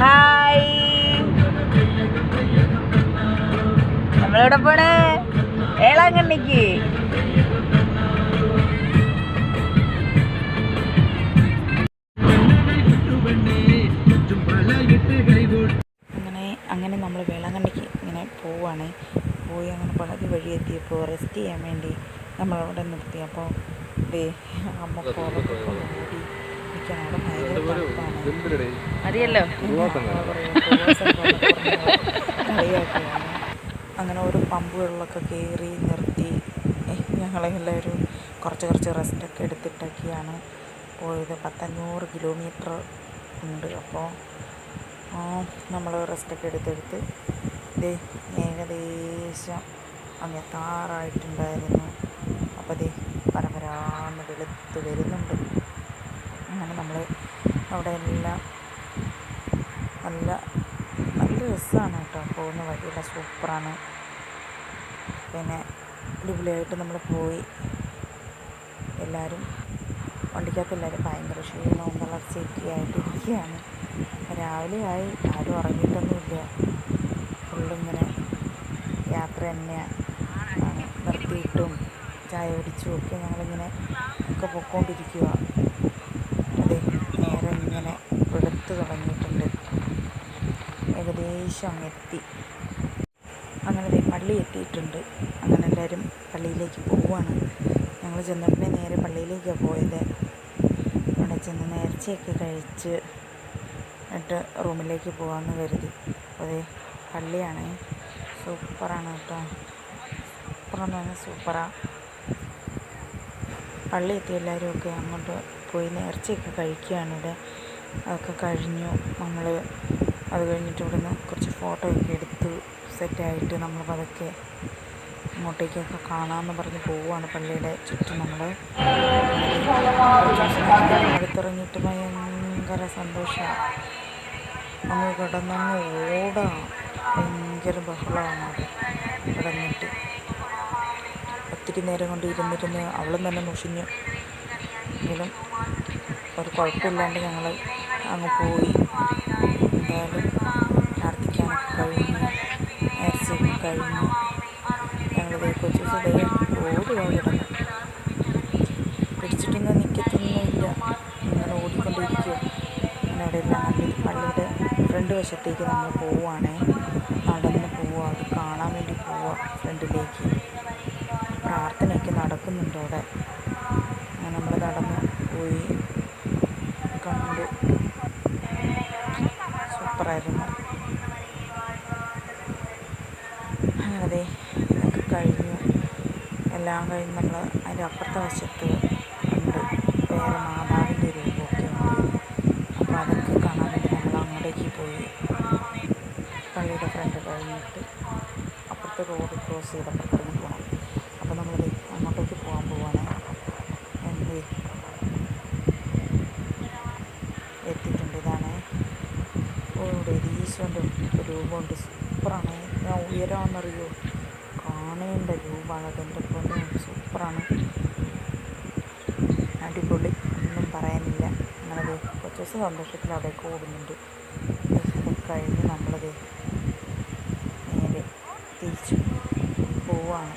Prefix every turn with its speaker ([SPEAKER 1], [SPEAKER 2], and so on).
[SPEAKER 1] Hi, നമ്മളിവിടെ പോണേ വേളാങ്കണ്ണിക്ക്. അങ്ങനെ നമ്മൾ വേളാങ്കണ്ണിക്ക് ഇങ്ങനെ പോവുകയാണ്. പോയി അങ്ങനെ പകുതി വഴി എത്തിയപ്പോൾ റെസ്റ്റ് ചെയ്യാൻ വേണ്ടി നമ്മളവിടെ നിർത്തി. അപ്പോൾ അമ്മ പുറത്തൊക്കെ ഓടി നിൽക്കണം. അവിടെ ഭയങ്കര തണുപ്പാണ് അറിയല്ലോ. കളിയാക്കുകയാണ്. അങ്ങനെ ഓരോ പമ്പുകളിലൊക്കെ കയറി നിർത്തി ഞങ്ങളെല്ലാവരും കുറച്ച് റെസ്റ്റൊക്കെ എടുത്തിട്ടൊക്കെയാണ് പോയത്. 500 കിലോമീറ്റർ ഉണ്ട്. അപ്പോൾ നമ്മൾ റെസ്റ്റൊക്കെ എടുത്തെടുത്ത് ഏകദേശം അങ്ങെത്താറായിട്ടുണ്ടായിരുന്നു. അപ്പോൾ പരമ്പരാന്ന് വെളുത്ത് വരുന്നുണ്ട്. അങ്ങനെ നമ്മൾ അവിടെ എല്ലാം നല്ല രസമാണ് കേട്ടോ. പോകുന്ന വഴിയെല്ലാം സൂപ്പറാണ്. പിന്നെ അടിപൊളിയായിട്ട് നമ്മൾ പോയി. എല്ലാവരും വണ്ടിക്കകത്ത് എല്ലാവരും ഭയങ്കര ക്ഷീണവും തളർച്ചയൊക്കെ ആയിട്ടിരിക്കുകയാണ്. രാവിലെ ആയി, ആരും ഉറങ്ങിയിട്ടൊന്നുമില്ല. ഫുള്ളിങ്ങനെ യാത്ര തന്നെയാണ്. നിർത്തിയിട്ടും ചായ കുടിച്ചും ഒക്കെ ഞങ്ങളിങ്ങനെ ഒക്കെ പൊയ്ക്കൊണ്ടിരിക്കുക. നേരെ ഇങ്ങനെ വെളുത്ത് തുടങ്ങിയിട്ടുണ്ട്. ഏകദേശം അങ്ങെത്തി. അങ്ങനെ പള്ളി എത്തിയിട്ടുണ്ട്. അങ്ങനെ എല്ലാവരും പള്ളിയിലേക്ക് പോവുകയാണ്. ഞങ്ങൾ ചെന്നപ്പോൾ നേരെ പള്ളിയിലേക്കാണ് പോയത്. അവിടെ ചെന്ന് നേർച്ചയൊക്കെ കഴിച്ച് എന്നിട്ട് റൂമിലേക്ക് പോകാമെന്ന് കരുതി. അപ്പോൾ പള്ളിയാണ്, സൂപ്പറാണ് കേട്ടോ. സൂപ്പറെന്ന് പറഞ്ഞാൽ സൂപ്പറാണ്. പള്ളി എത്തി എല്ലാവരും ഒക്കെ അങ്ങോട്ട് പോയി നേർച്ചയൊക്കെ കഴിക്കുകയാണ്. ഇവിടെ അതൊക്കെ കഴിഞ്ഞു. നമ്മൾ അത് കഴിഞ്ഞിട്ട് ഇവിടുന്ന് കുറച്ച് ഫോട്ടോ ഒക്കെ എടുത്ത് സെറ്റായിട്ട് നമ്മൾ പതുക്കെ അങ്ങോട്ടേക്കൊക്കെ കാണാമെന്ന് പറഞ്ഞ് പോവുകയാണ്. പള്ളിയുടെ ചുറ്റും നമ്മൾ അടുത്തിറങ്ങിയിട്ട് ഭയങ്കര സന്തോഷമാണ്. അങ്ങ് കിടന്നങ്ങ് ഓടാം. ഭയങ്കര ബഹളമാണ് അവിടെ കിടന്നിട്ട്. ഒത്തിരി നേരം കൊണ്ട് ഇരുന്നിരുന്ന് അവളും തന്നെ മുഷിഞ്ഞു. എങ്കിലും ഒരു കുഴപ്പമില്ലാണ്ട് ഞങ്ങൾ അങ്ങ് പോയി. എന്തായാലും പ്രാർത്ഥിക്കാനൊക്കെ കഴിഞ്ഞു, നേർച്ചയൊക്കെ കഴിഞ്ഞു. ഞങ്ങൾ കൊച്ചു ഓടുക കിടന്നു. പിടിച്ചിട്ടൊന്നും നിൽക്കത്തൊന്നുമില്ല. ഇങ്ങനെ ഓടിക്കൊണ്ടിരിക്കുക. അങ്ങനെ അവിടെ എല്ലാം കണ്ടിട്ട് പള്ളിയുടെ ഫ്രണ്ട് വശത്തേക്ക് നമ്മൾ പോവുകയാണേ. നടന്ന് പോവുക, അത് കാണാൻ വേണ്ടി പോവുക. ഫ്രണ്ടിലേക്ക് പ്രാർത്ഥനയൊക്കെ നടക്കുന്നുണ്ട് അവിടെ. അങ്ങനെ നമ്മൾ നടന്ന് പോയി കണ്ടു. സൂപ്പറായിരുന്നു. അങ്ങനെ ഇതൊക്കെ കഴിഞ്ഞു. എല്ലാം കഴിഞ്ഞ് നമ്മൾ അതിൻ്റെ അപ്പുറത്തെ വശത്ത് ഉണ്ട് വേറെ മാതാവിൻ്റെ രൂപമൊക്കെ ഉണ്ട്. അപ്പോൾ അതൊക്കെ കാണാൻ വേണ്ടി നമ്മൾ അങ്ങോട്ടേക്ക് പോയി. പള്ളിയുടെ ഫ്രണ്ട് കഴിഞ്ഞിട്ട് അപ്പുറത്തെ റോഡ് ക്രോസ് ചെയ്ത് അപ്പുറത്തേക്ക് പോകണം. അപ്പോൾ നമ്മൾ അങ്ങോട്ടേക്ക് പോകാൻ പോവാണ്. എത്തിയിട്ടുണ്ട്. ഇതാണ് ഇവിടെ ഈശോൻ്റെ രൂപമുണ്ട്. സൂപ്പറാണ്. ഞാൻ ഉയരാമെന്നറിയോ, കാണേണ്ട രൂപമാണ്. അതെൻ്റെ പൊന്നും സൂപ്പറാണ്, അടിപൊളി, ഒന്നും പറയാനില്ല. അങ്ങനെ കുറച്ച് ദിവസം സന്തോഷത്തിൽ അവിടേക്ക് ഓടുന്നുണ്ട്. ഇതൊക്കെ കഴിഞ്ഞ് നമ്മളത് നേരെ തിരിച്ചു പോവാണ്.